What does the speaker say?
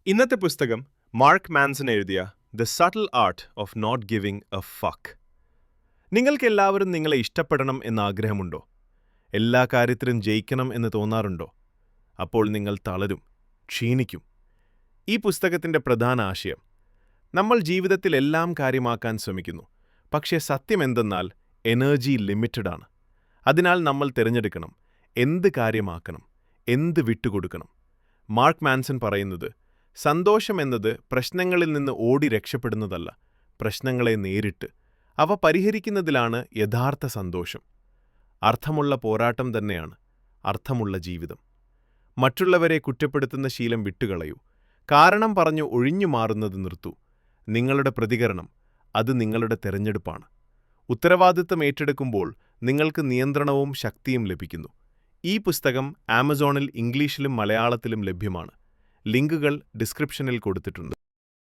ഇന്നത്തെ പുസ്തകം Mark Manson എഴുതിയ the subtle art of not giving a fuck. നിങ്ങൾക്കെല്ലാവരും നിങ്ങളെ ഇഷ്ടപ്പെടണം എന്ന ആഗ്രഹമുണ്ടോ? എല്ലാ കാര്യത്തിലും ജയിക്കണം എന്ന് തോന്നാറുണ്ടോ? അപ്പോൾ നിങ്ങൾ തളരും, ക്ഷീണിക്കും. ഈ പുസ്തകത്തിന്റെ പ്രധാന ആശയം: നമ്മൾ ജീവിതത്തിൽ എല്ലാം കാര്യമാക്കാൻ ശ്രമിക്കുന്നു, പക്ഷേ സത്യമെന്തെന്നാൽ എനർജി ലിമിറ്റഡ് ആണ്. അതിനാൽ നമ്മൾ തിരഞ്ഞെടുക്കണം, എന്ത് കാര്യമാക്കണം, എന്ത് വിട്ടുകൊടുക്കണം. മാർക്ക് മാൻസൺ പറയുന്നത്, സന്തോഷം എന്നത് പ്രശ്നങ്ങളിൽ നിന്ന് ഓടി രക്ഷപ്പെടുന്നതല്ല, പ്രശ്നങ്ങളെ നേരിട്ട് അവ പരിഹരിക്കുന്നതിലാണ് യഥാർത്ഥ സന്തോഷം. അർത്ഥമുള്ള പോരാട്ടം തന്നെയാണ് അർത്ഥമുള്ള ജീവിതം. മറ്റുള്ളവരെ കുറ്റപ്പെടുത്തുന്ന ശീലം വിട്ടുകളയൂ. കാരണം പറഞ്ഞു ഒഴിഞ്ഞു മാറുന്നത് നിർത്തൂ. നിങ്ങളുടെ പ്രതികരണം, അത് നിങ്ങളുടെ തെരഞ്ഞെടുപ്പാണ്. ഉത്തരവാദിത്തം ഏറ്റെടുക്കുമ്പോൾ നിങ്ങൾക്ക് നിയന്ത്രണവും ശക്തിയും ലഭിക്കുന്നു. ഈ പുസ്തകം ആമസോണിൽ ഇംഗ്ലീഷിലും മലയാളത്തിലും ലഭ്യമാണ്. ലിങ്കുകൾ ഡിസ്ക്രിപ്ഷനിൽ കൊടുത്തിട്ടുണ്ട്.